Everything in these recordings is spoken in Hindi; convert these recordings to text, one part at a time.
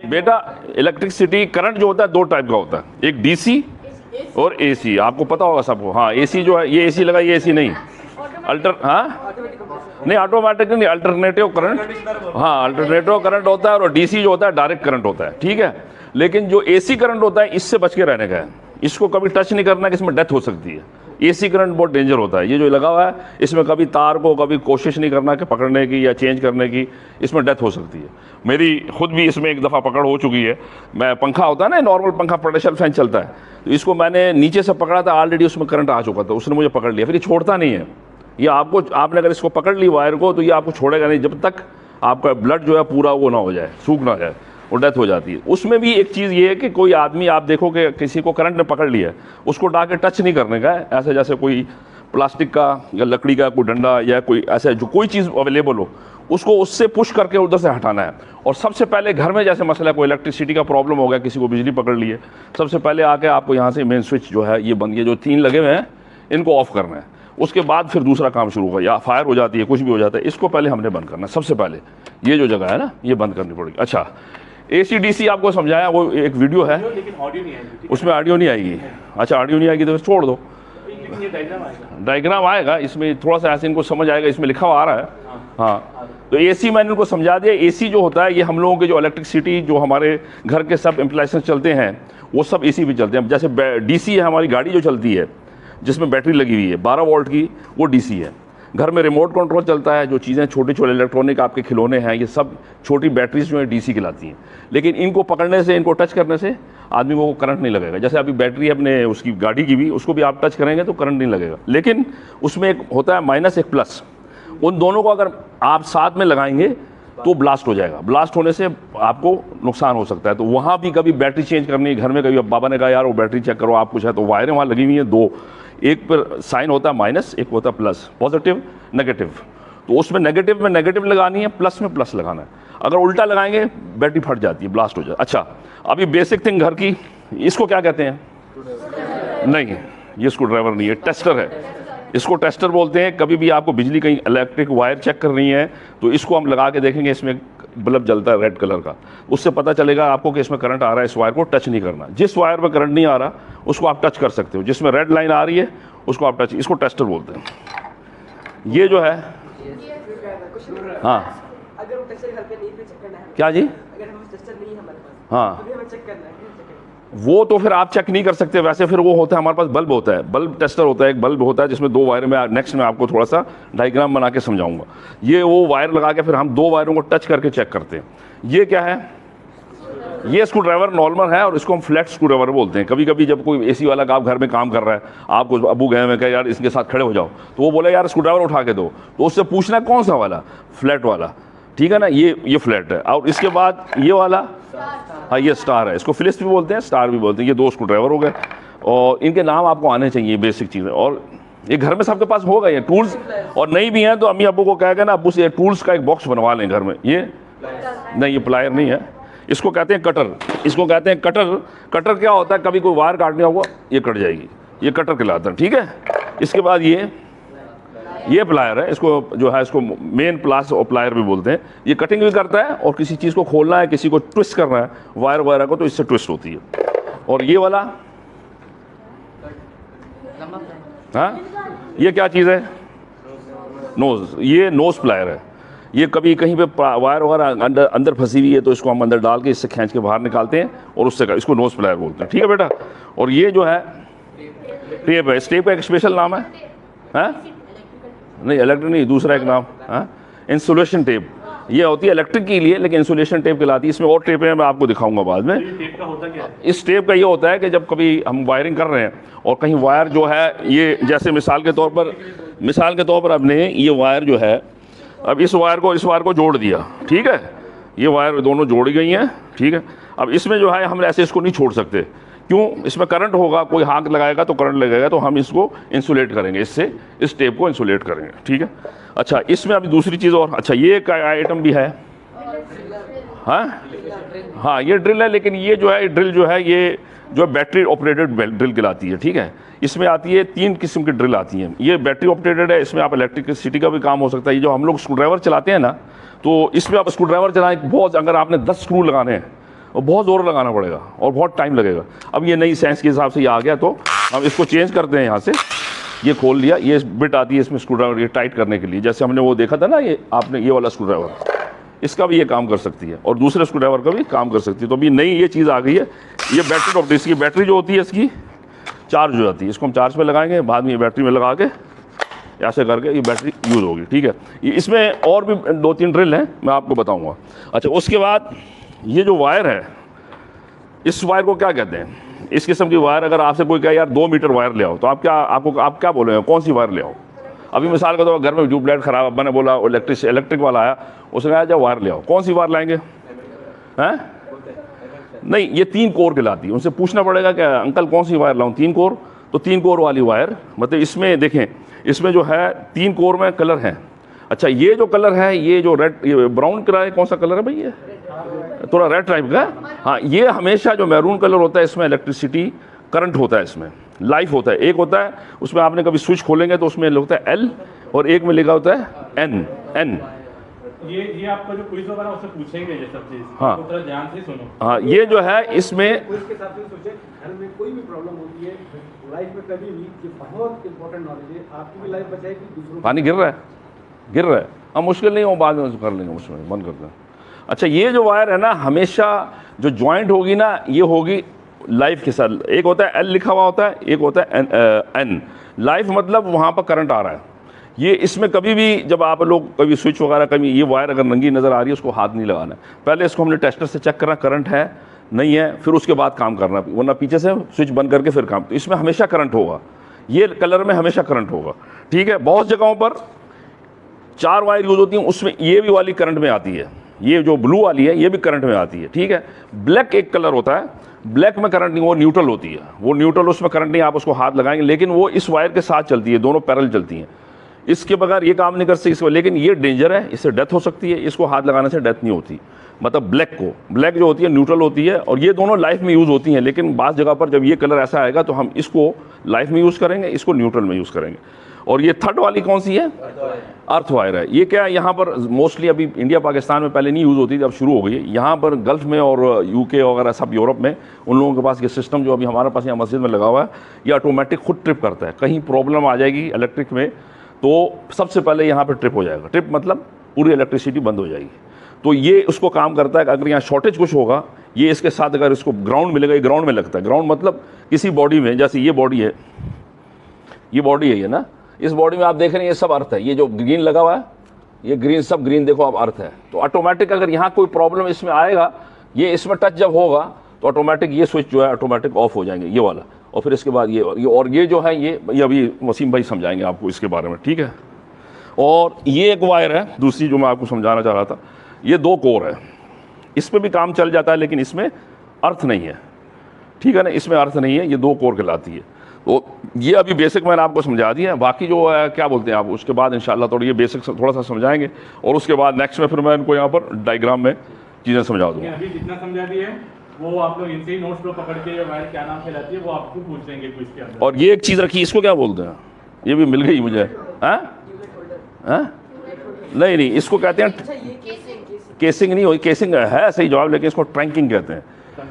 बेटा इलेक्ट्रिसिटी करंट जो होता है दो टाइप का होता है, एक डीसी और एसी। आपको पता होगा सबको। हाँ, एसी जो है ये एसी लगा, ये एसी नहीं, हाँ नहीं ऑटोमेटिक नहीं, अल्टरनेटिव करंट। हाँ, अल्टरनेटिव करंट होता है और डीसी जो होता है डायरेक्ट करंट होता है, ठीक है। लेकिन जो एसी करंट होता है इससे बच के रहने का है, इसको कभी टच नहीं करना कि इसमें डेथ हो सकती है। एसी करंट बहुत डेंजर होता है, ये जो लगा हुआ है इसमें कभी तार को कभी कोशिश नहीं करना कि पकड़ने की या चेंज करने की, इसमें डेथ हो सकती है। मेरी खुद भी इसमें एक दफ़ा पकड़ हो चुकी है। मैं पंखा होता है ना, नॉर्मल पंखा प्रोडेंशियल फैन चलता है, तो इसको मैंने नीचे से पकड़ा था, ऑलरेडी उसमें करंट आ चुका था, उसने मुझे पकड़ लिया, फिर ये छोड़ता नहीं है। ये आपने अगर इसको पकड़ ली वायर को तो ये आपको छोड़ेगा नहीं जब तक आपका ब्लड जो है पूरा वो ना हो जाए, सूख ना जाए, और डेथ हो जाती है। उसमें भी एक चीज़ ये है कि कोई आदमी आप देखो कि किसी को करंट ने पकड़ लिया, उसको डाके टच नहीं करने का है, ऐसे जैसे कोई प्लास्टिक का या लकड़ी का कोई डंडा या कोई ऐसा जो कोई चीज़ अवेलेबल हो, उसको उससे पुश करके उधर से हटाना है। और सबसे पहले घर में जैसे मसला कोई इलेक्ट्रिसिटी का प्रॉब्लम हो गया, किसी को बिजली पकड़ ली है, सबसे पहले आके आपको यहाँ से मेन स्विच जो है ये बंद, ये जो 3 लगे हुए हैं इनको ऑफ करना है। उसके बाद फिर दूसरा काम शुरू होगा, या फायर हो जाती है, कुछ भी हो जाता है, इसको पहले हमने बंद करना है। सबसे पहले ये जो जगह है ना, ये बंद करनी पड़ेगी। अच्छा, ACDC आपको समझाया, वो एक वीडियो है, लेकिन ऑडियो नहीं आएगी। उसमें ऑडियो नहीं आएगी। अच्छा, ऑडियो नहीं आएगी तो फिर छोड़ दो, डायग्राम आएगा इसमें, थोड़ा सा ऐसे इनको समझ आएगा, इसमें लिखा हुआ आ रहा है। हाँ, तो AC मैंने इनको समझा दिया। AC जो होता है ये हम लोगों के जो इलेक्ट्रिसिटी जो हमारे घर के सब एप्लायंसेस चलते हैं वो सब AC पे चलते हैं। जैसे DC है हमारी गाड़ी जो चलती है जिसमें बैटरी लगी हुई है 12 वोल्ट की, वो DC है। घर में रिमोट कंट्रोल चलता है, जो चीज़ें छोटे छोटे इलेक्ट्रॉनिक आपके खिलौने हैं, ये सब छोटी बैटरीज जो है DC कहलाती हैं। लेकिन इनको पकड़ने से, इनको टच करने से आदमी को करंट नहीं लगेगा। जैसे अभी बैटरी अपने उसकी गाड़ी की भी, उसको भी आप टच करेंगे तो करंट नहीं लगेगा। लेकिन उसमें एक होता है माइनस, एक प्लस। उन दोनों को अगर आप साथ में लगाएंगे तो ब्लास्ट हो जाएगा। ब्लास्ट होने से आपको नुकसान हो सकता है। तो वहाँ भी कभी बैटरी चेंज करनी है घर में, कभी बाबा ने कहा यार वो बैटरी चेक करो, आप कुछ है तो वायरें वहाँ लगी हुई हैं दो, एक पर साइन होता है माइनस, एक होता है प्लस, पॉजिटिव नेगेटिव। तो उसमें नेगेटिव में नेगेटिव लगानी है, प्लस में प्लस लगाना है। अगर उल्टा लगाएंगे बैटरी फट जाती है, ब्लास्ट हो जाए। अच्छा, अभी बेसिक थिंग घर की, इसको क्या कहते हैं? नहीं, ये स्क्रू ड्राइवर नहीं है, टेस्टर है। इसको टेस्टर बोलते हैं। कभी भी आपको बिजली कहीं इलेक्ट्रिक वायर चेक करनी है तो इसको हम लगा के देखेंगे, इसमें बल्ब जलता है रेड कलर का, उससे पता चलेगा आपको कि इसमें करंट आ रहा है। इस वायर को टच नहीं करना। जिस वायर पर करंट नहीं आ रहा उसको आप टच कर सकते हो, जिसमें रेड लाइन आ रही है उसको आप टच, इसको टेस्टर बोलते हैं। ये जो है, हाँ अगर वो टेस्टर घर पे नहीं पे चेक करना है, क्या जी? अगर हम टेस्टर नहीं है हमारे पास, हाँ, तो हमें चेक करना है, वो तो फिर आप चेक नहीं कर सकते वैसे। फिर वो होता है हमारे पास बल्ब होता है, बल्ब टेस्टर होता है, एक बल्ब होता है जिसमें 2 वायर में, नेक्स्ट में आपको थोड़ा सा डायग्राम बना के समझाऊंगा। ये वो वायर लगा के फिर हम 2 वायरों को टच करके चेक करते हैं। ये क्या है? ये स्क्रू ड्राइवर नॉर्मल है और इसको हम फ्लैट स्क्रू ड्राइवर बोलते हैं। कभी कभी जब कोई AC वाला आप घर में काम कर रहा है, आपको अबू गए में कहा यार इसके साथ खड़े हो जाओ, तो वो बोले यार स्क्रू ड्राइवर उठा के दो, तो उससे पूछना कौन सा वाला? फ्लैट वाला, ठीक है ना। ये फ्लैट है। और इसके बाद ये वाला, हाँ ये स्टार है, इसको फिलिप्स भी बोलते हैं, स्टार भी बोलते हैं। ये 2 स्क्रू ड्राइवर हो गए और इनके नाम आपको आने चाहिए, बेसिक चीज़ें। और ये घर में सबके पास होगा ये टूल्स, और नहीं भी हैं तो अम्मी अब्बू को कहेगा ना, अब्बू से ये टूल्स का एक बॉक्स बनवा लें घर में। ये नहीं, ये प्लायर नहीं है, इसको कहते हैं कटर। इसको कहते हैं कटर। कटर क्या होता है? कभी कोई वायर काटने होगा ये कट जाएगी, ये कटर कहलाता है, ठीक है। इसके बाद ये प्लायर है, इसको जो है इसको मेन प्लास और प्लायर भी बोलते हैं। ये कटिंग भी करता है और किसी चीज़ को खोलना है, किसी को ट्विस्ट करना है वायर वगैरह को, तो इससे ट्विस्ट होती है। और ये वाला, हाँ ये क्या चीज़ है? नोज। ये नोज प्लायर है। ये कभी कहीं पे वायर वगैरह अंदर फंसी हुई है तो इसको हम अंदर डाल के इससे खींच के बाहर निकालते हैं और उससे इसको नोज प्लायर बोलते हैं, ठीक है बेटा। और ये जो है टेप है। इस टेप का एक स्पेशल नाम है, हाँ नहीं इलेक्ट्रिक नहीं, दूसरा एक नाम, हाँ इंसुलेशन टेप। ये होती है इलेक्ट्रिक के लिए, लेकिन इंसुलेशन टेप कहलाती है। इसमें और टेप है, मैं आपको दिखाऊंगा बाद में। टेप का होता क्या है? इस टेप का ये होता है कि जब कभी हम वायरिंग कर रहे हैं और कहीं वायर जो है ये, जैसे मिसाल के तौर पर आपने ये वायर जो है, अब इस वायर को जोड़ दिया, ठीक है। ये वायर दोनों जोड़ी गई हैं, ठीक है। अब इसमें जो है हम ऐसे इसको नहीं छोड़ सकते, क्यों? इसमें करंट होगा, कोई हाथ लगाएगा तो करंट लगेगा, तो हम इसको इंसुलेट करेंगे, इससे इस टेप को इंसुलेट करेंगे, ठीक है। अच्छा, इसमें अभी दूसरी चीज़ और, अच्छा ये एक आइटम भी है, हाँ ये ड्रिल है। लेकिन ये जो है ड्रिल जो है ये जो बैटरी ऑपरेटेड ड्रिल कहलाती है, ठीक है। इसमें आती है 3 किस्म की ड्रिल आती हैं। ये बैटरी ऑपरेटेड है, इसमें आप इलेक्ट्रिसिटी का भी काम हो सकता है। ये जो हम लोग स्क्रू ड्राइवर चलाते हैं ना, तो इसमें आप स्क्रू ड्राइवर चलाएं बहुत, अगर आपने 10 स्क्रू लगाने हैं और बहुत ज़ोर लगाना पड़ेगा और बहुत टाइम लगेगा। अब ये नई साइंस के हिसाब से ये आ गया, तो हम इसको चेंज करते हैं। यहाँ से ये खोल लिया, ये बिट आती है इसमें स्क्रू ड्राइवर, ये टाइट करने के लिए, जैसे हमने वो देखा था ना, ये आपने ये वाला स्क्रू ड्राइवर, इसका भी ये काम कर सकती है और दूसरे स्क्रू ड्राइवर का भी काम कर सकती है। तो अभी नई ये चीज़ आ गई है, ये बैटरी टॉप, इसकी बैटरी जो होती है इसकी चार्ज हो जाती है, इसको हम चार्ज पे लगाएंगे, बाद में ये बैटरी में लगा के ऐसे करके ये बैटरी यूज़ होगी। ठीक है, ये इसमें और भी 2-3 ड्रिल हैं, मैं आपको बताऊंगा। अच्छा, उसके बाद ये जो वायर है, इस वायर को क्या कहते हैं? इस किस्म की वायर अगर आपसे कोई कहे यार 2 मीटर वायर ले आओ, तो आप क्या बोलेंगे, कौन सी वायर ले आओ? अभी मिसाल का तो घर में ट्यूबलाइट खराब, अब्बा ने बोला इलेक्ट्रिक वाला आया, उसने कहा जब वायर ले आओ, कौन सी वायर लाएंगे? हैं? नहीं, ये 3 कोर कहलाती है। उनसे पूछना पड़ेगा कि अंकल कौन सी वायर लाऊं? 3 कोर, तो 3 कोर वाली वायर, मतलब इसमें देखें, इसमें जो है 3 कोर में कलर हैं। अच्छा, ये जो कलर है, ये जो रेड, ये ब्राउन कलर है, कौन सा कलर है भाई? ये थोड़ा रेड टाइप का। हाँ, ये हमेशा जो मैरून कलर होता है, इसमें इलेक्ट्रिसिटी करंट होता है, इसमें लाइफ होता है। एक होता है उसमें आपने कभी स्विच खोलेंगे तो उसमें होता है L, और एक में लिखा होता है N। ये आपका जो क्विज होगा ना, उससे पूछेंगे ये सब चीज। हाँ, तो थोड़ा ध्यान से सुनो। हाँ, ये जो है इसमें क्विज के साथ में सोचे, घर में कोई भी प्रॉब्लम होती है लाइफ में कभी भी, ये बहुत इंपॉर्टेंट नॉलेज है, आपकी भी लाइफ बचाएगी, दूसरों पानी गिर रहा है, हम मुश्किल नहीं हो, बाद में कर लेंगे, उसमें बंद करते हैं। अच्छा, ये जो वायर है ना, हमेशा जो जॉइंट होगी ना, ये होगी लाइफ के साथ। एक होता है L लिखा हुआ होता है, एक होता है N। लाइफ मतलब वहाँ पर करंट आ रहा है। ये इसमें कभी भी जब आप लोग कभी स्विच वगैरह, कभी ये वायर अगर नंगी नज़र आ रही है, उसको हाथ नहीं लगाना है। पहले इसको हमने टेस्टर से चेक करना करंट है नहीं है, फिर उसके बाद काम करना, वरना पीछे से स्विच बंद करके फिर काम। तो इसमें हमेशा करंट होगा, ये कलर में हमेशा करंट होगा। ठीक है, बहुत जगहों पर 4 वायर यूज़ होती हैं, उसमें ये भी वाली करंट में आती है, ये जो ब्लू वाली है ये भी करंट में आती है। ठीक है, ब्लैक एक कलर होता है, ब्लैक में करंट नहीं, वो न्यूट्रल होती है, वो न्यूट्रल, उसमें करंट नहीं, आप उसको हाथ लगाएंगे, लेकिन वो इस वायर के साथ चलती है, दोनों पैरेलल चलती हैं। इसके बगैर ये काम नहीं कर सकती इसको, लेकिन ये डेंजर है, इससे डेथ हो सकती है। इसको हाथ लगाने से डेथ नहीं होती। मतलब ब्लैक जो होती है न्यूट्रल होती है, और ये दोनों लाइफ में यूज़ होती हैं, लेकिन बाज़ जगह पर जब ये कलर ऐसा आएगा तो हम इसको लाइफ में यूज़ करेंगे, इसको न्यूट्रल में यूज़ करेंगे। और ये थर्ड वाली कौन सी है? अर्थ वायर है। ये क्या है, यहाँ पर मोस्टली अभी इंडिया पाकिस्तान में पहले नहीं यूज़ होती थी, अब शुरू हो गई है। यहाँ पर गल्फ़ में और UK वगैरह सब यूरोप में उन लोगों के पास ये सिस्टम जो अभी हमारे पास यहाँ मस्जिद में लगा हुआ है, ये ऑटोमेटिक खुद ट्रिप करता है। कहीं प्रॉब्लम आ जाएगी इलेक्ट्रिक में तो सबसे पहले यहाँ पर ट्रिप हो जाएगा। ट्रिप मतलब पूरी इलेक्ट्रिसिटी बंद हो जाएगी। तो ये उसको काम करता है कि अगर यहाँ शॉर्टेज कुछ होगा, ये इसके साथ अगर इसको ग्राउंड मिलेगा, ये ग्राउंड में लगता है। ग्राउंड मतलब किसी बॉडी में, जैसे ये बॉडी है, ये ना, इस बॉडी में आप देख रहे हैं ये सब अर्थ है। ये जो ग्रीन लगा हुआ है, ये ग्रीन, सब ग्रीन देखो आप, अर्थ है। तो ऑटोमेटिक अगर यहाँ कोई प्रॉब्लम इसमें आएगा, ये इसमें टच जब होगा तो ऑटोमेटिक ये स्विच जो है ऑटोमेटिक ऑफ हो जाएंगे, ये वाला। और फिर इसके बाद ये जो है ये अभी वसीम भाई समझाएंगे आपको इसके बारे में। ठीक है, और ये एक वायर है दूसरी जो मैं आपको समझाना चाह रहा था, ये 2 कोर है, इस पर भी काम चल जाता है, लेकिन इसमें अर्थ नहीं है। ठीक है ना, इसमें अर्थ नहीं है, ये 2 कोर कहलाती है। तो ये अभी बेसिक मैंने आपको समझा दिया है। बाकी जो है क्या बोलते हैं आप, उसके बाद इंशाल्लाह थोड़ी ये बेसिक थोड़ा सा समझाएंगे, और उसके बाद नेक्स्ट में फिर मैं इनको यहाँ पर डायग्राम में चीज़ें समझा दूँगा। अभी जितना समझा दिया है वो आप लोग इनसे ही नोट्स लो पकड़ के, वायर क्या नाम कहलाती है वो आपको पूछ लेंगे क्विज के अंदर। और ये एक चीज़ रखी, इसको क्या बोलते हैं? ये भी मिल गई मुझे। हाँ, नहीं, इसको कहते हैं केसिंग। नहीं हुई, केसिंग है सही जवाब, लेकिन इसको ट्रैंकिंग कहते हैं।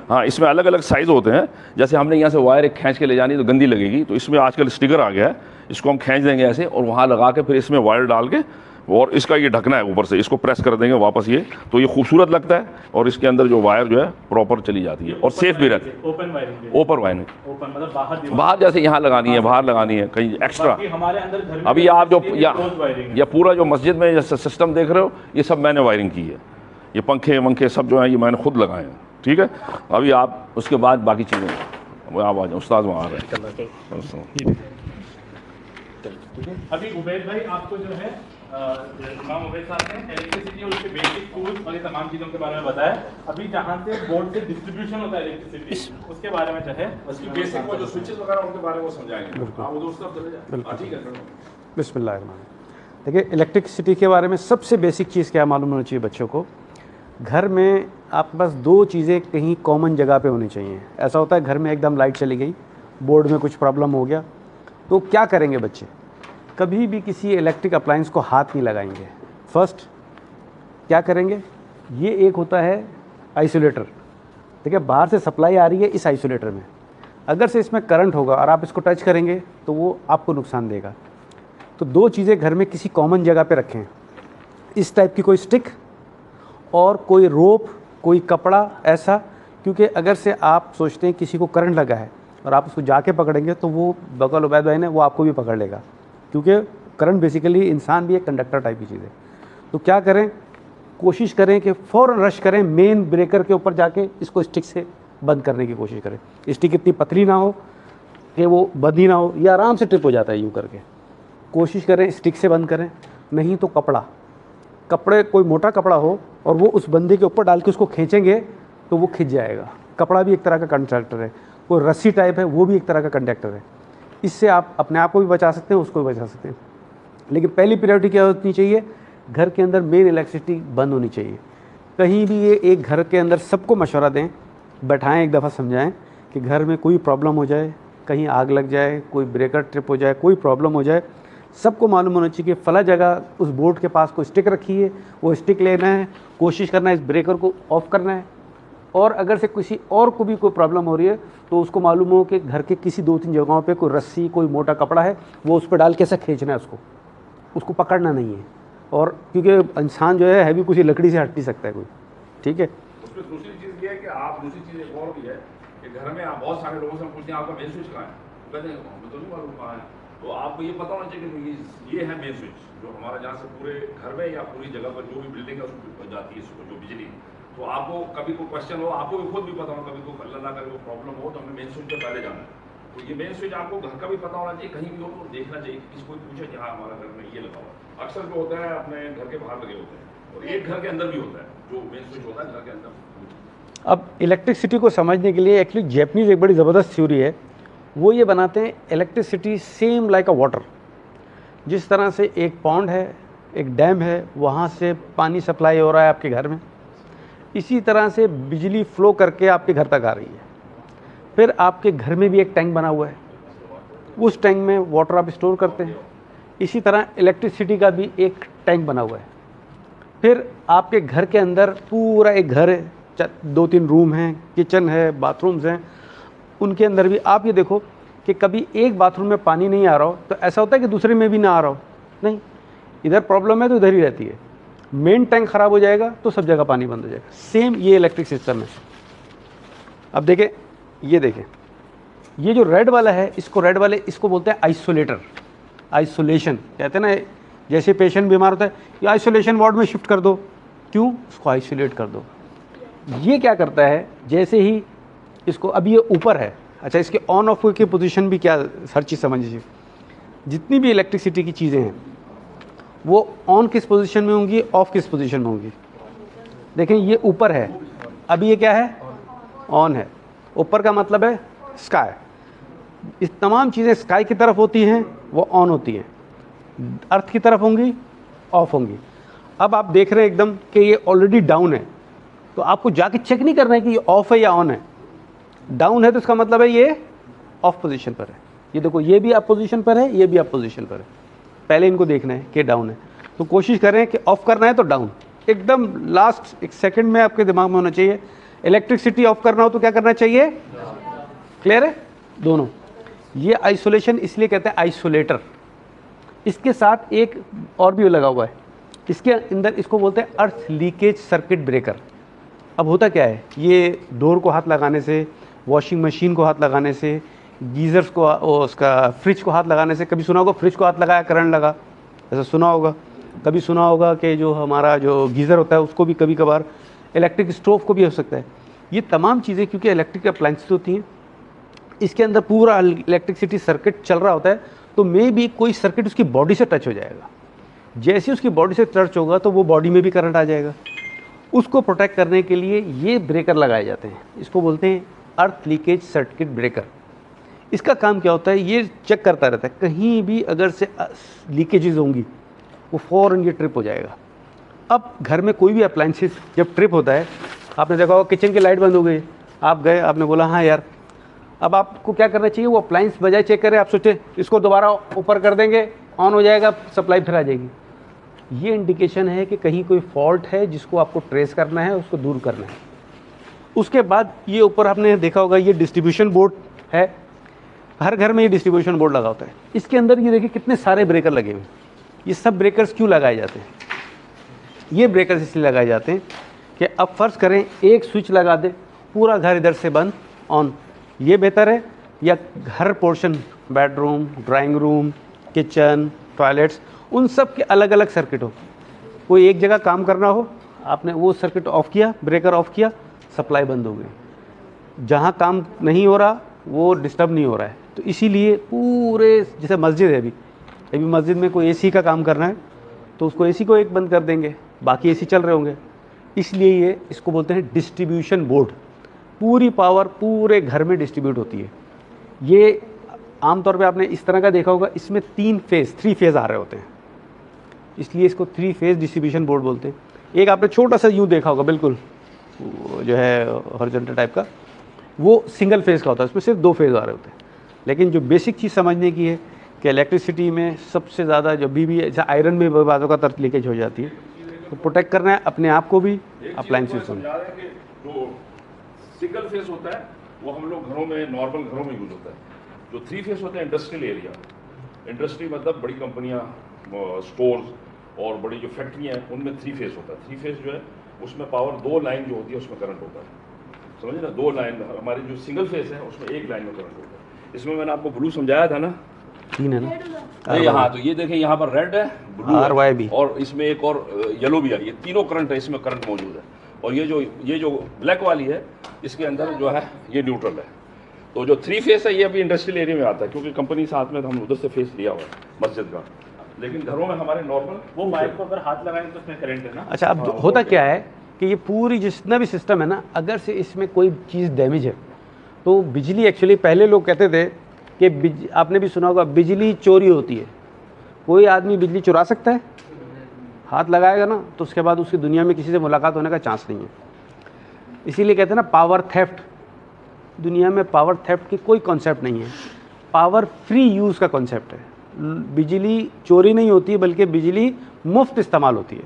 हाँ, इसमें अलग अलग साइज़ होते हैं। जैसे हमने यहाँ से वायर एक खींच के ले जानी तो गंदी लगेगी, तो इसमें आजकल स्टिकर आ गया है, इसको हम खींच देंगे ऐसे और वहाँ लगा के फिर इसमें वायर डाल के, और इसका ये ढकना है ऊपर से, इसको प्रेस कर देंगे वापस ये, तो ये खूबसूरत लगता है, और इसके अंदर जो वायर जो है प्रॉपर चली जाती है और सेफ भी रहती है। Open wiring, open wiring, open मतलब बाहर जैसे यहाँ लगानी है, बाहर लगानी है, कहीं एक्स्ट्रा। हमारे अंदर घर में अभी आप जो वायरिंग या पूरा जो मस्जिद में जैसे सिस्टम देख रहे हो, ये सब मैंने वायरिंग की है। ये पंखे सब जो है ये मैंने खुद लगाए हैं। ठीक है, अभी आप उसके बाद बाकी चीज़ें आप आ जाए, उस्ताद वहाँ आ रहे हैं। अभी उबैद भाई आपको जो है इमाम उबैद साहब ने इलेक्ट्रिसिटी और उसके बेसिक टूल्स और ये तमाम चीज़ों के बारे में बताया। अभी जहाँ से बोर्ड से डिस्ट्रीब्यूशन होता है इलेक्ट्रिसिटी, उसके बारे में जो है उसकी बेसिक वो जो स्विचेस वगैरह उनके बारे में वो समझाएंगे। आप उधर उस तरफ चले जाएं। ठीक है, बिस्मिल्लाह। देखिए, इलेक्ट्रिसिटी के बारे में सबसे बेसिक चीज़ क्या मालूम होनी चाहिए बच्चों को, घर में आपके पास 2 चीज़ें कहीं कॉमन जगह पे होनी चाहिए। ऐसा होता है घर में एकदम लाइट चली गई, बोर्ड में कुछ प्रॉब्लम हो गया, तो क्या करेंगे बच्चे? कभी भी किसी इलेक्ट्रिक अप्लायंस को हाथ नहीं लगाएंगे। फर्स्ट क्या करेंगे, ये एक होता है आइसोलेटर, देखिए बाहर से सप्लाई आ रही है इस आइसोलेटर में, अगर से इसमें करंट होगा और आप इसको टच करेंगे तो वो आपको नुकसान देगा। तो दो चीज़ें घर में किसी कॉमन जगह पे रखें, इस टाइप की कोई स्टिक और कोई रोप, कोई कपड़ा ऐसा, क्योंकि अगर से आप सोचते हैं किसी को करंट लगा है और आप उसको जाके पकड़ेंगे तो वो बकल उबैद भाई ने वो आपको भी पकड़ लेगा, क्योंकि करंट बेसिकली इंसान भी एक कंडक्टर टाइप की चीज़ है। तो क्या करें, कोशिश करें कि फ़ौरन रश करें, मेन ब्रेकर के ऊपर जाके इसको स्टिक से बंद करने की कोशिश करें। स्टिक इतनी पतली ना हो कि वो बंद ही ना हो, या आराम से ट्रिप हो जाता है यूँ करके। कोशिश करें स्टिक से बंद करें, नहीं तो कपड़े कोई मोटा कपड़ा हो और वो उस बंदे के ऊपर डाल के उसको खींचेंगे तो वो खिंच जाएगा। कपड़ा भी एक तरह का कंडक्टर है, कोई रस्सी टाइप है वो भी एक तरह का कंडक्टर है। इससे आप अपने आप को भी बचा सकते हैं, उसको भी बचा सकते हैं। लेकिन पहली प्रायोरिटी क्या होनी चाहिए, घर के अंदर मेन इलेक्ट्रिसिटी बंद होनी चाहिए। कहीं भी ये एक घर के अंदर सबको मशवरा दें, बैठाएं, एक दफ़ा समझाएं कि घर में कोई प्रॉब्लम हो जाए, कहीं आग लग जाए, कोई ब्रेकर ट्रिप हो जाए, कोई प्रॉब्लम हो जाए, सबको मालूम होना चाहिए कि फला जगह उस बोर्ड के पास कोई स्टिक रखी है, वो स्टिक लेना है, कोशिश करना है इस ब्रेकर को ऑफ़ करना है। और अगर से किसी और को भी कोई प्रॉब्लम हो रही है तो उसको मालूम हो कि घर के किसी 2-3 जगहों पे कोई रस्सी, कोई मोटा कपड़ा है, वो उस पर डाल के ऐसा खींचना है, उसको पकड़ना नहीं है। और क्योंकि इंसान जो है भी कुछ लकड़ी से हट नहीं सकता है कोई, ठीक है। उसमें दूसरी चीज़ ये है कि आप दूसरी चीज़ एक और भी है कि घर में आप बहुत सारे लोगों से पूछते हैं आपका मेन स्विच कहाँ है, कहते हैं हमें तो नहीं मालूम कहाँ है। तो आपको ये पता होना चाहिए कि ये है मेन स्विच जो हमारा जहाँ से पूरे घर में या पूरी जगह पर जो भी बिल्डिंग है उसको जाती है, इसको जो बिजली। तो आपको कभी कोई क्वेश्चन हो, आपको भी खुद भी पता हो, कभी कोई अल्लाह ना करे कोई प्रॉब्लम हो तो हमें मेन स्विच पे पहले जाना है। तो ये मेन स्विच आपको घर का भी पता होना चाहिए, कहीं भी हो तो देखना चाहिए कि किसी को पूछे कि हाँ हमारा घर में ये लगा हुआ। अक्सर जो होता है अपने घर के बाहर लगे होते हैं और एक घर के अंदर भी होता है जो मेन स्विच होता है घर के अंदर। अब इलेक्ट्रिसिटी को समझने के लिए एक्चुअली जैपनीज़ एक बड़ी ज़बरदस्त थ्योरी है, वो ये बनाते हैं इलेक्ट्रिसिटी सेम लाइक अ वाटर। जिस तरह से एक पॉन्ड है, एक डैम है, वहाँ से पानी सप्लाई हो रहा है आपके घर में, इसी तरह से बिजली फ़्लो करके आपके घर तक आ रही है। फिर आपके घर में भी एक टैंक बना हुआ है, उस टैंक में वाटर आप स्टोर करते हैं। इसी तरह इलेक्ट्रिसिटी का भी एक टैंक बना हुआ है। फिर आपके घर के अंदर पूरा एक घर है, 2-3 रूम हैं, किचन है, बाथरूम्स हैं, उनके अंदर भी आप ये देखो कि कभी एक बाथरूम में पानी नहीं आ रहा हो तो ऐसा होता है कि दूसरे में भी ना आ रहा हो, नहीं, इधर प्रॉब्लम है तो इधर ही रहती है। मेन टैंक ख़राब हो जाएगा तो सब जगह पानी बंद हो जाएगा। सेम ये इलेक्ट्रिक सिस्टम है। अब देखें, ये देखें, ये जो रेड वाला है, इसको बोलते हैं आइसोलेटर, आइसोलेशन कहते हैं ना। जैसे पेशेंट बीमार होता है, ये आइसोलेशन वार्ड में शिफ्ट कर दो, क्यों, उसको आइसोलेट कर दो। ये क्या करता है, जैसे ही इसको, अब ये ऊपर है, अच्छा इसके ऑन ऑफ की पोजीशन भी क्या हर चीज़ समझ लीजिए। जितनी भी इलेक्ट्रिसिटी की चीज़ें हैं वो ऑन किस पोजीशन में होंगी, ऑफ किस पोजीशन में होंगी। देखें ये ऊपर है, अभी ये क्या है, ऑन है। ऊपर का मतलब है स्काई, इस तमाम चीज़ें स्काई की तरफ होती हैं वो ऑन होती हैं, अर्थ की तरफ होंगी ऑफ होंगी। अब आप देख रहे हैं एकदम कि ये ऑलरेडी डाउन है, तो आपको जाके चेक नहीं करना है कि ये ऑफ है या ऑन है। डाउन है तो इसका मतलब है ये ऑफ पोजीशन पर है। ये देखो, ये भी अप पोजीशन पर है, ये भी अप पोजीशन पर है। पहले इनको देखना है कि डाउन है, तो कोशिश करें कि ऑफ करना है तो डाउन, एकदम लास्ट एक सेकंड में आपके दिमाग में होना चाहिए। इलेक्ट्रिसिटी ऑफ करना हो तो क्या करना चाहिए, क्लियर है दोनों। ये आइसोलेशन इसलिए कहते हैं आइसोलेटर। इसके साथ एक और भी लगा हुआ है, इसके अंदर, इसको बोलते हैं अर्थ लीकेज सर्किट ब्रेकर। अब होता क्या है, ये डोर को हाथ लगाने से, वॉशिंग मशीन को हाथ लगाने से, गीज़र्स को, उसका फ्रिज को हाथ लगाने से, कभी सुना होगा फ्रिज को हाथ लगाया करंट लगा, ऐसा सुना होगा। कभी सुना होगा कि जो हमारा जो गीज़र होता है उसको भी कभी कभार, इलेक्ट्रिक स्टोव को भी हो सकता है। ये तमाम चीज़ें क्योंकि इलेक्ट्रिक अप्लायंसेस होती हैं, इसके अंदर पूरा इलेक्ट्रिसिटी सर्किट चल रहा होता है, तो मे भी कोई सर्किट उसकी बॉडी से टच हो जाएगा। जैसे उसकी बॉडी से टच होगा तो वो बॉडी में भी करंट आ जाएगा। उसको प्रोटेक्ट करने के लिए ये ब्रेकर लगाए जाते हैं, इसको बोलते हैं अर्थ लीकेज सर्किट ब्रेकर। इसका काम क्या होता है, ये चेक करता रहता है, कहीं भी अगर से लीकेजेस होंगी वो फ़ौरन ये ट्रिप हो जाएगा। अब घर में कोई भी अप्लायंसेस जब ट्रिप होता है, आपने देखा होगा किचन की लाइट बंद हो गई, आप गए, आपने बोला हाँ यार, अब आपको क्या करना चाहिए, वो अप्लायंस बजाय चेक करें आप सोचे इसको दोबारा ऊपर कर देंगे, ऑन हो जाएगा, सप्लाई फिर आ जाएगी। ये इंडिकेशन है कि कहीं कोई फॉल्ट है जिसको आपको ट्रेस करना है, उसको दूर करना है। उसके बाद ये ऊपर आपने देखा होगा ये डिस्ट्रीब्यूशन बोर्ड है, हर घर में ये डिस्ट्रीब्यूशन बोर्ड लगा होता है। इसके अंदर ये देखिए कितने सारे ब्रेकर लगे हुए हैं। ये सब ब्रेकर्स क्यों लगाए जाते हैं? ये ब्रेकर्स इसलिए लगाए जाते हैं कि अब फ़र्ज़ करें एक स्विच लगा दे, पूरा घर इधर से बंद ऑन, ये बेहतर है या हर portion bedroom, drawing room, kitchen, toilets, उन सब के अलग अलग सर्किट हो। कोई एक जगह काम करना हो, आपने वो सर्किट ऑफ किया, ब्रेकर ऑफ किया, सप्लाई बंद हो गई। जहाँ काम नहीं हो रहा वो डिस्टर्ब नहीं हो रहा है। तो इसीलिए पूरे, जैसे मस्जिद है, अभी मस्जिद में कोई एसी का काम करना है तो उसको एसी को एक बंद कर देंगे, बाकी एसी चल रहे होंगे। इसलिए ये इसको बोलते हैं डिस्ट्रीब्यूशन बोर्ड। पूरी पावर पूरे घर में डिस्ट्रीब्यूट होती है। ये आमतौर पे आपने इस तरह का देखा होगा, इसमें 3 फेज़ आ रहे होते हैं, इसलिए इसको 3 फेज़ डिस्ट्रीब्यूशन बोर्ड बोलते हैं। एक आपने छोटा सा यूँ देखा होगा, बिल्कुल जो है हॉरिजॉन्टल टाइप का, वो सिंगल फेज़ का होता है, उसमें सिर्फ 2 फेज़ आ रहे होते हैं। लेकिन जो बेसिक चीज़ समझने की है कि इलेक्ट्रिसिटी में सबसे ज़्यादा जब भी ऐसा आयरन में बाज़ों का तरफ लीकेज हो जाती है, तो प्रोटेक्ट करना है अपने आप को भी, अप्लाइंसेस को। समझा रहे हैं कि जो सिंगल फेस होता है वो हम लोग घरों में, नॉर्मल घरों में यूज होता है। जो 3 फेस होता है इंडस्ट्रियल एरिया, इंडस्ट्री मतलब बड़ी कंपनियां, स्टोर्स और बड़ी जो फैक्ट्रियां हैं उनमें 3 फेस होता है। 3 फेस जो है उसमें पावर 2 लाइन जो होती है उसमें करंट होता है, समझे ना। 2 लाइन, हमारी जो सिंगल फेस है उसमें 1 लाइन में करंट होता है। इसमें मैंने आपको ब्लू समझाया था ना, 3 है ना। यहाँ तो ये देखें, यहाँ पर रेड है, ब्लू RY भी, और इसमें एक और येलो भी है। ये तीनों करंट है, इसमें करंट मौजूद है। और ये जो ब्लैक वाली है इसके अंदर जो है ये न्यूट्रल है। तो जो 3 फेस है ये अभी इंडस्ट्रियल एरिया में आता है, क्योंकि कंपनी साथ में, तो हम उधर से फेस लिया हुआ है मस्जिद का। लेकिन घरों में हमारे नॉर्मल वो वायर को अगर हाथ लगाएं तो उसमें करंट है ना। अच्छा, अब होता क्या है कि ये पूरी जितना भी सिस्टम है ना, अगर से इसमें कोई चीज़ डैमेज है तो बिजली, एक्चुअली पहले लोग कहते थे कि आपने भी सुना होगा बिजली चोरी होती है। कोई आदमी बिजली चुरा सकता है, हाथ लगाएगा ना तो उसके बाद उसकी दुनिया में किसी से मुलाकात होने का चांस नहीं है। इसीलिए कहते हैं ना पावर थेफ्ट, दुनिया में पावर थेफ्ट की कोई कॉन्सेप्ट नहीं है, पावर फ्री यूज़ का कॉन्सेप्ट है। बिजली चोरी नहीं होती है बल्कि बिजली मुफ्त इस्तेमाल होती है,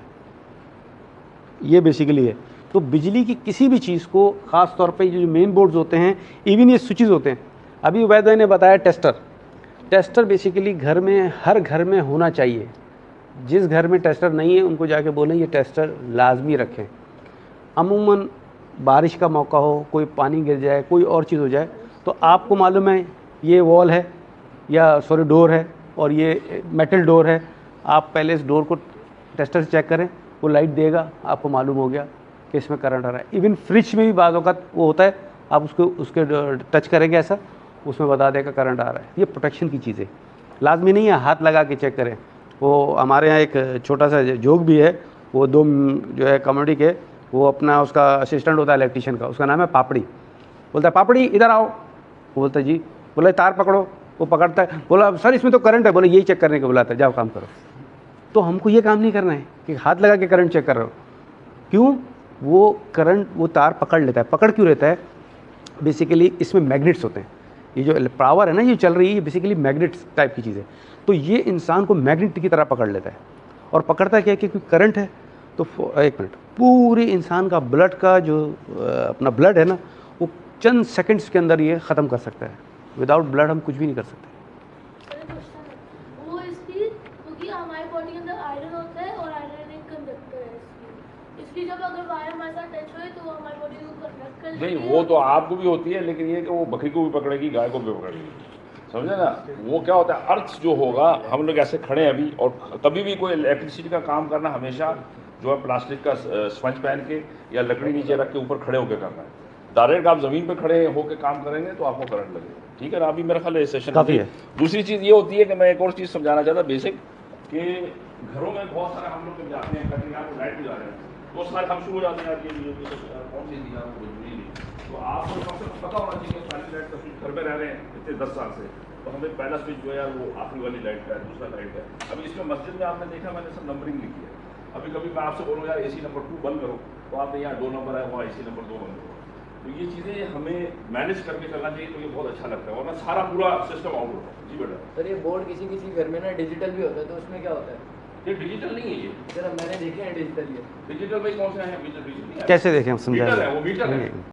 ये बेसिकली है। तो बिजली की किसी भी चीज़ को, ख़ास तौर पे जो मेन बोर्ड्स होते हैं, इवन ये स्विचेस होते हैं। अभी उबैद भाई ने बताया टेस्टर बेसिकली घर में, हर घर में होना चाहिए। जिस घर में टेस्टर नहीं है उनको जाके बोलें ये टेस्टर लाजमी रखें। अमूमन बारिश का मौका हो, कोई पानी गिर जाए, कोई और चीज़ हो जाए, तो आपको मालूम है ये वॉल है या सॉरी डोर है और ये मेटल डोर है, आप पहले इस डोर को टेस्टर से चेक करें, वो लाइट देगा, आपको मालूम हो गया कि इसमें करंट आ रहा है। इवन फ्रिज में भी बाज़ औक़ात वो होता है, आप उसके टच करेंगे ऐसा, उसमें बता देगा करंट आ रहा है। ये प्रोटेक्शन की चीज़ें लाजमी नहीं है हाथ लगा के चेक करें। वो हमारे यहाँ एक छोटा सा जोक भी है, वो 2 जो है कम्युनिटी के, वो अपना उसका असिस्टेंट होता है इलेक्ट्रिशियन का, उसका नाम है पापड़ी। बोलता है पापड़ी इधर आओ, वो बोलता है जी, बोला तार पकड़ो, वो पकड़ता है, बोला सर इसमें तो करंट है, बोले यही चेक करने को बुलाता है, जाओ काम करो। तो हमको ये काम नहीं करना है कि हाथ लगा के करंट चेक कर रहे हो। क्यों? वो करंट, वो तार पकड़ लेता है। पकड़ क्यों रहता है? बेसिकली इसमें मैग्नेट्स होते हैं। ये जो पावर है ना ये चल रही है, ये बेसिकली मैग्नेट्स टाइप की चीज़ है। तो ये इंसान को मैग्नेट की तरह पकड़ लेता है। और पकड़ता क्या है, क्योंकि करंट है तो 1 मिनट, पूरे इंसान का ब्लड का जो अपना ब्लड है ना, वो चंद सेकंड्स के अंदर ये ख़त्म कर सकता है। विदाउट ब्लड हम कुछ भी नहीं कर सकते। वो इसलिए क्योंकि हमारी बॉडी के अंदर आयरन होता है और आयरन एक कंडक्टर है, इसलिए जब अगर वायर हमारे साथ टच होए तो वो हमारी बॉडी को कंडक्ट कर नहीं, वो तो आपको भी होती है, लेकिन ये कि वो बकरी को भी पकड़ेगी, गाय को भी पकड़ेगी, समझे ना। वो क्या होता है, अर्थ जो होगा, हम लोग ऐसे खड़े हैं अभी, और कभी भी कोई इलेक्ट्रिसिटी का काम करना हमेशा जो है प्लास्टिक का स्पंज पहन के या लकड़ी नीचे रख के ऊपर खड़े होकर करना है। डायरेक्ट आप ज़मीन पे खड़े होकर काम करेंगे तो आपको करंट लगेगा। ठीक है ना। अभी मेरा ख्याल है सेशन काफ़ी है। दूसरी चीज़ ये होती है कि मैं एक और चीज़ समझाना चाहता बेसिक, कि घरों में बहुत सारे हम लोग जब जाते हैं कहीं आपको लाइट भी जा रहे हैं तो उस लाइट हम शुरू हो जाते हैं, कौन सी दिया तो आपको सबसे पता होना चाहिए पहली लाइट का स्विच घर में रह रहे हैं इतने 10 साल से, तो हमें पहला स्विच जो है यार वो आखिरी वाली लाइट का है, दूसरा लाइट है। अभी इसमें मस्जिद में आपने देखा मैंने सब नंबरिंग लिखी है। अभी कभी मैं आपसे बोलूँ यार AC नंबर 2 बंद करो, तो आपने यहाँ 2 नंबर है, वहाँ AC नंबर 2 बंद करो। तो ये चीज़ें हमें मैनेज करके करना चाहिए, तो ये बहुत अच्छा लगता है, वरना सारा पूरा सिस्टम आउट होता है। जी बेटा। सर ये बोर्ड किसी किसी घर में ना डिजिटल भी होता है, तो उसमें क्या होता है? ये डिजिटल नहीं है, ये सर मैंने देखे हैं डिजिटल। ये डिजिटल भाई कौन से हैं? डिजिटल नहीं है। कैसे देखें, समझाएं। मीटर है, वो मीटर है।